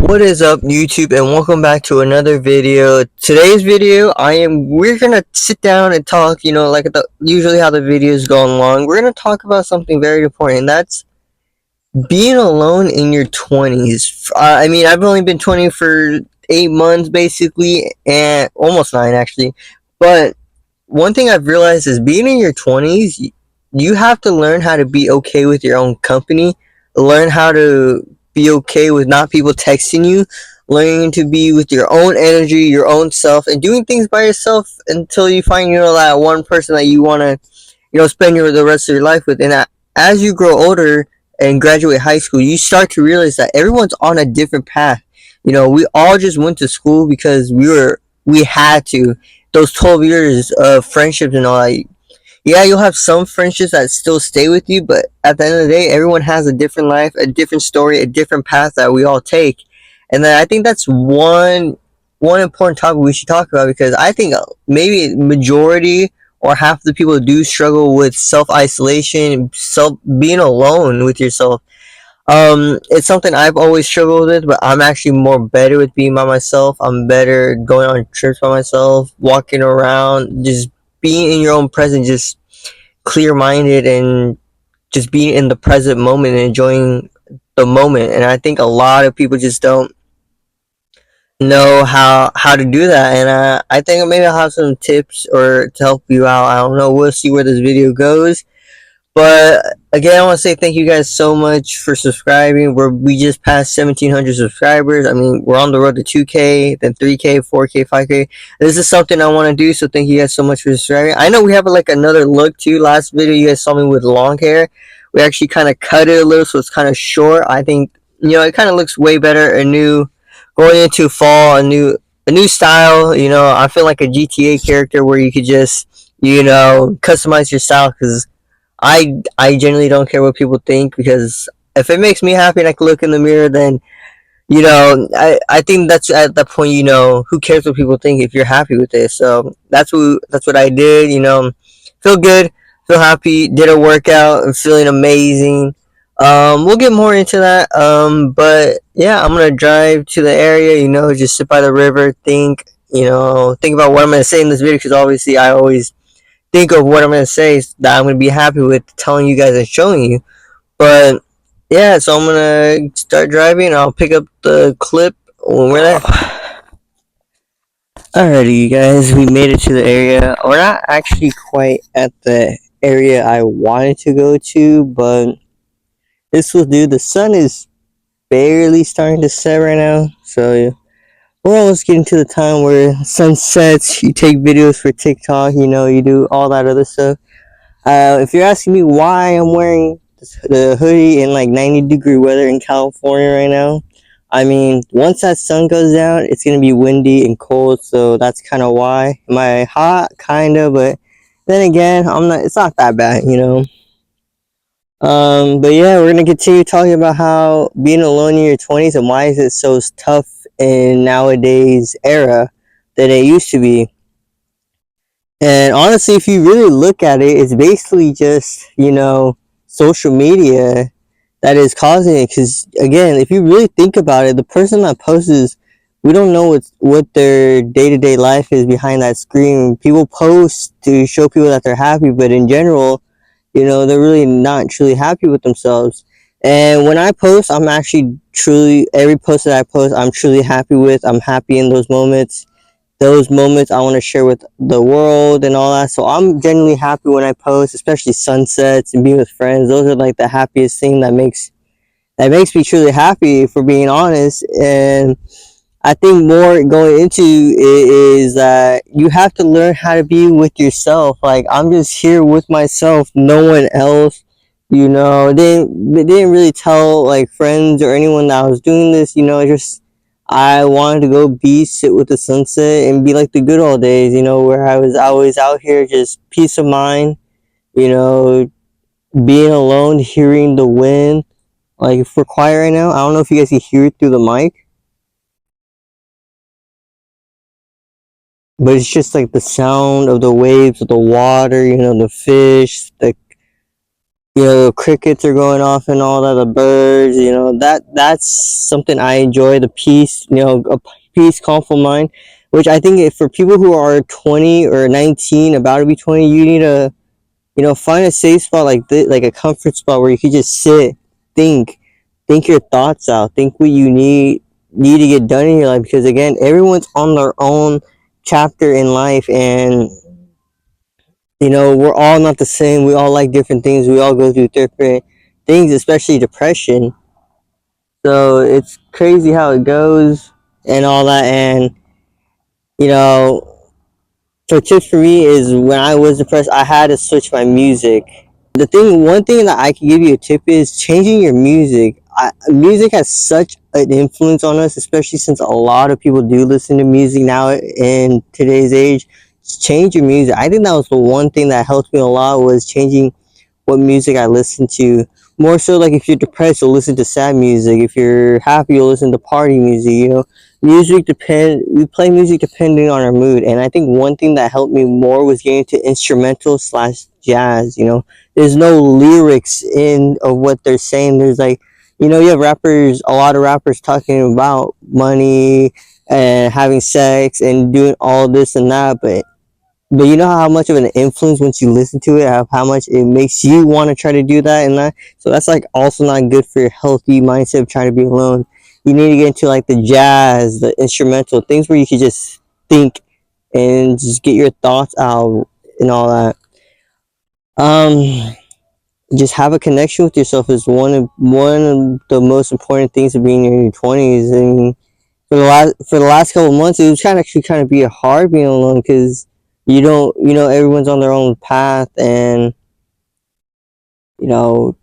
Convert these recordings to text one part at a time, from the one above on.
What is up, YouTube, and welcome back to another video. Today's video, we're gonna sit down and talk, like usually how the videos go along. We're gonna talk about something very important, and that's being alone in your 20s. I've only been 20 for 8 months, basically, and almost 9, actually. But one thing I've realized is being in your 20s, you have to learn how to be okay with your own company, learn how to be okay with not people texting you, learning to be with your own energy, your own self, and doing things by yourself until you find, that one person that you want to, spend the rest of your life with. And as you grow older and graduate high school, you start to realize that everyone's on a different path. We all just went to school because we had to. Those 12 years of friendships and all that, yeah, you'll have some friendships that still stay with you, but at the end of the day, everyone has a different life, a different story, a different path that we all take. And then I think that's one important topic we should talk about, because I think maybe majority or half the people do struggle with self isolation, self being alone with yourself. It's something I've always struggled with, but I'm actually more better with being by myself. I'm better going on trips by myself, walking around, just being in your own presence, just clear minded, and just being in the present moment and enjoying the moment. And I think a lot of people just don't know how to do that. And I think maybe I'll have some tips or to help you out. I don't know. We'll see where this video goes. But again, I want to say thank you guys so much for subscribing. We just passed 1,700 subscribers. We're on the road to 2K, then 3K, 4K, 5K. This is something I want to do, so thank you guys so much for subscribing. I know we have like another look too. Last video, you guys saw me with long hair. We actually kind of cut it a little, so it's kind of short. I think it kind of looks way better. Going into fall, a new style. I feel like a GTA character where you could just customize your style, because I generally don't care what people think, because if it makes me happy and I can look in the mirror, then I think that's at that point, who cares what people think if you're happy with it. So that's what I did. Feel good, feel happy, did a workout, I'm feeling amazing. We'll get more into that. But yeah, I'm gonna drive to the area. Just sit by the river, think about what I'm gonna say in this video, because obviously I always think of what I'm gonna say that I'm gonna be happy with telling you guys and showing you. But yeah, so I'm gonna start driving. I'll pick up the clip when we're there. Alrighty, you guys, we made it to the area. We're not actually quite at the area I wanted to go to, but this will do. The sun is barely starting to set right now, so we're almost getting to the time where the sun sets. You take videos for TikTok, you do all that other stuff. If you're asking me why I'm wearing the hoodie in like 90-degree weather in California right now, once that sun goes down, it's gonna be windy and cold, so that's kind of why. Am I hot? Kinda, but then again, I'm not. It's not that bad. But yeah, we're gonna continue talking about how being alone in your 20s and why is it so tough in nowadays era than it used to be. And honestly, if you really look at it, it's basically just, social media that is causing it. Because, again, if you really think about it, the person that posts, we don't know what their day-to-day life is behind that screen. People post to show people that they're happy, but in general, they're really not truly happy with themselves. And when I post, I'm actually every post that I post, I'm truly happy with. I'm happy in those moments. Those moments I want to share with the world and all that. So I'm genuinely happy when I post, especially sunsets and being with friends. Those are like the happiest thing that makes me truly happy, for being honest. And I think more going into it is that you have to learn how to be with yourself. Like, I'm just here with myself, no one else. They didn't really tell like friends or anyone that I was doing this. Just I wanted to go sit with the sunset and be like the good old days. Where I was always out here, just peace of mind. You know, being alone, hearing the wind. Like, if we're quiet right now, I don't know if you guys can hear it through the mic, but it's just like the sound of the waves, of the water, the fish, crickets are going off and all that, the birds, that's something I enjoy, the peace, a peace, calmful mind, which I think for people who are 20 or 19, about to be 20, you need to, find a safe spot like this, like a comfort spot where you can just sit, think, think your thoughts out, think what you need to get done in your life, because again, everyone's on their own chapter in life, and we're all not the same. We all like different things. We all go through different things, especially depression. So it's crazy how it goes and all that. And, you know, so tips for me is when I was depressed, I had to switch my music. One thing that I can give you a tip is changing your music. Music has such an influence on us, especially since a lot of people do listen to music now in today's age. Change your music. I think that was the one thing that helped me a lot, was changing what music I listen to. More so, like if you're depressed, you'll listen to sad music. If you're happy, you'll listen to party music. We play music depending on our mood. And I think one thing that helped me more was getting to instrumental slash jazz. There's no lyrics in of what they're saying. There's like, you have a lot of rappers talking about money and having sex and doing all this and that, but you know how much of an influence once you listen to it, how much it makes you want to try to do that and that. So that's like also not good for your healthy mindset of trying to be alone. You need to get into like the jazz, the instrumental things where you can just think and just get your thoughts out and all that. Um, just have a connection with yourself is one of the most important things of being in your 20s. And for the last couple of months, it was kind of be hard being alone, because you don't everyone's on their own path, and you know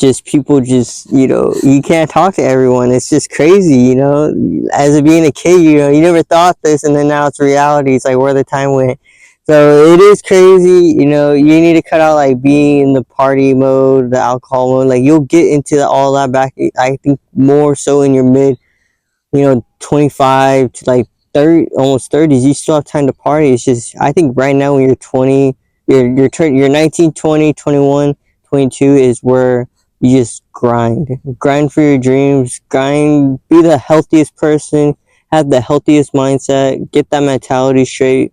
just people just you can't talk to everyone. It's just crazy, as a being a kid, you never thought this, and then now it's reality. It's like where the time went. So it is crazy. You need to cut out like being in the party mode, the alcohol mode. Like you'll get into all that back, I think, more so in your mid 25 to like 30, almost 30s. You still have time to party. It's just, I think right now when you're 20, you're 19, 20, 21, 22 is where you just grind for your dreams, be the healthiest person, have the healthiest mindset, get that mentality straight,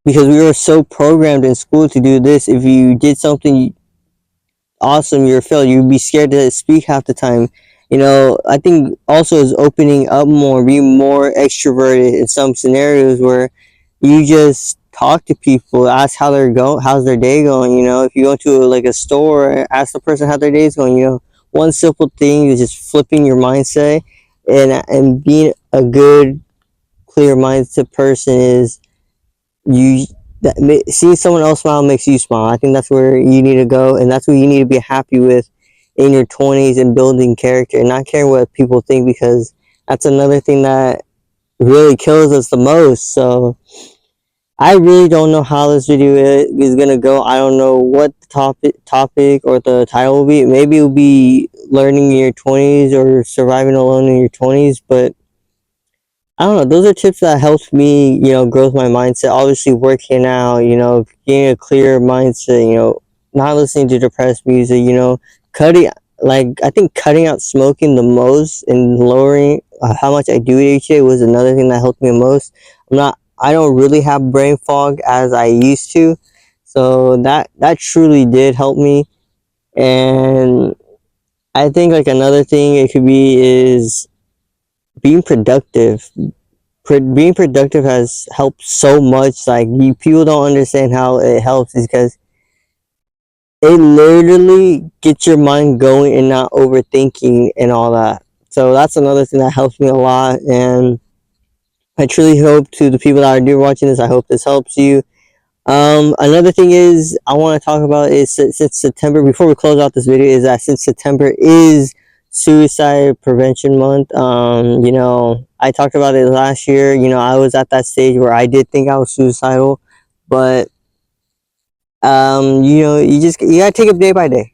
because we were so programmed in school to do this. If you did something awesome, you're a failure. You'd be scared to speak half the time. I think also is opening up more, being more extroverted in some scenarios where you just talk to people, ask how's their day going. If you go to like a store, ask the person how their day is going. One simple thing is just flipping your mindset, and being a good, clear mindset person is you seeing someone else smile makes you smile. I think that's where you need to go, and that's what you need to be happy with in your 20s, and building character and not caring what people think, because that's another thing that really kills us the most. So I really don't know how this video is gonna go. I don't know what the topic or the title will be. Maybe it'll be learning in your 20s or surviving alone in your 20s, but I don't know. Those are tips that helped me, grow my mindset. Obviously, working out, getting a clear mindset, not listening to depressed music, cutting, I think cutting out smoking the most and lowering how much I do each day was another thing that helped me the most. I don't really have brain fog as I used to. So that truly did help me. And I think like another thing it could be is being productive. Being productive has helped so much. Like people don't understand how it helps, is because it literally gets your mind going and not overthinking and all that. So that's another thing that helps me a lot. And I truly hope, to the people that are watching this, I hope this helps you. Another thing is I want to talk about is, since September, before we close out this video, is that since September is Suicide Prevention Month, I talked about it last year. I was at that stage where I did think I was suicidal, but you gotta take it day by day.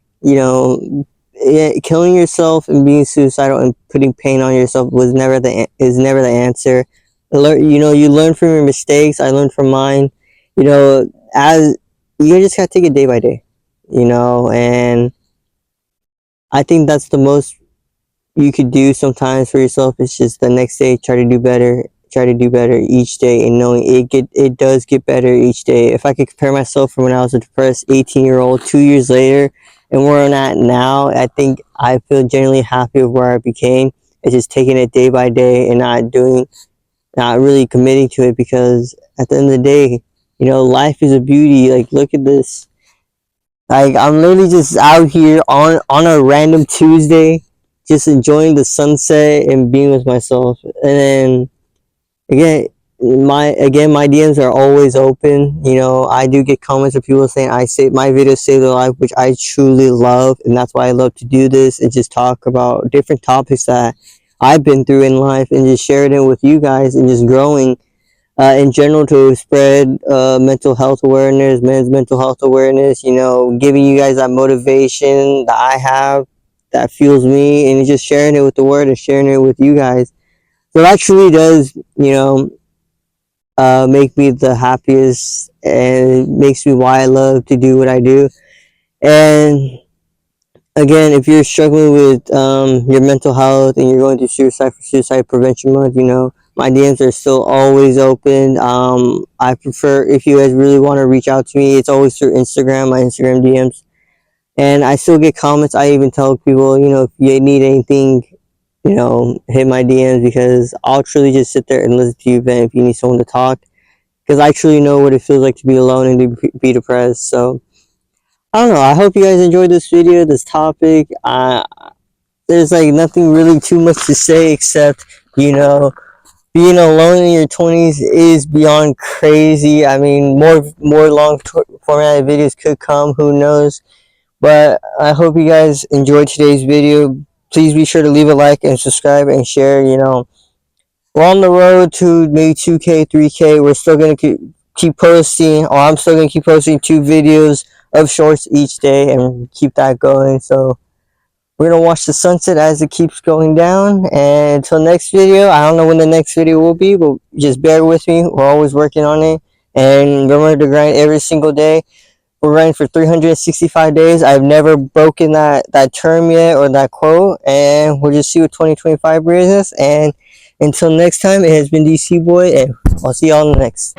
Killing yourself and being suicidal and putting pain on yourself is never the answer. You learn from your mistakes. I learned from mine. As you just gotta take it day by day. and I think that's the most you could do sometimes for yourself. It's just the next day try to do better each day, and knowing it does get better each day. If I could compare myself from when I was a depressed 18-year-old 2 years later and where I'm at now, I think I feel genuinely happy with where I became. It's just taking it day by day and not really committing to it, because at the end of the day, life is a beauty. Like, look at this. Like, I'm literally just out here on a random Tuesday, just enjoying the sunset and being with myself. And then again, my DMs are always open. I do get comments of people saying my videos save their life, which I truly love, and that's why I love to do this and just talk about different topics that I've been through in life and just share it with you guys, and just growing in general to spread mental health awareness, men's mental health awareness, giving you guys that motivation that I have that fuels me, and just sharing it with the world and sharing it with you guys. So that truly does, make me the happiest, and it makes me why I love to do what I do. And again, if you're struggling with your mental health and you're going through Suicide Prevention Month, my DMs are still always open. I prefer, if you guys really want to reach out to me, it's always through Instagram, my Instagram DMs. And I still get comments. I even tell people, if you need anything, hit my DMs, because I'll truly just sit there and listen to you vent if you need someone to talk. Because I truly know what it feels like to be alone and to be depressed. So, I don't know. I hope you guys enjoyed this video, this topic. There's like nothing really too much to say except, being alone in your 20s is beyond crazy. I mean, more long formatted videos could come. Who knows? But I hope you guys enjoyed today's video. Please be sure to leave a like and subscribe and share. We're on the road to maybe 2K, 3K. We're still gonna keep posting, or I'm still gonna keep posting 2 videos of shorts each day and keep that going. So we're gonna watch the sunset as it keeps going down. And until next video, I don't know when the next video will be, but just bear with me. We're always working on it, and remember to grind every single day. We're grinding for 365 days. I've never broken that term yet, or that quote, and we'll just see what 2025 brings us. And until next time, it has been DC Boy, and I'll see y'all in the next.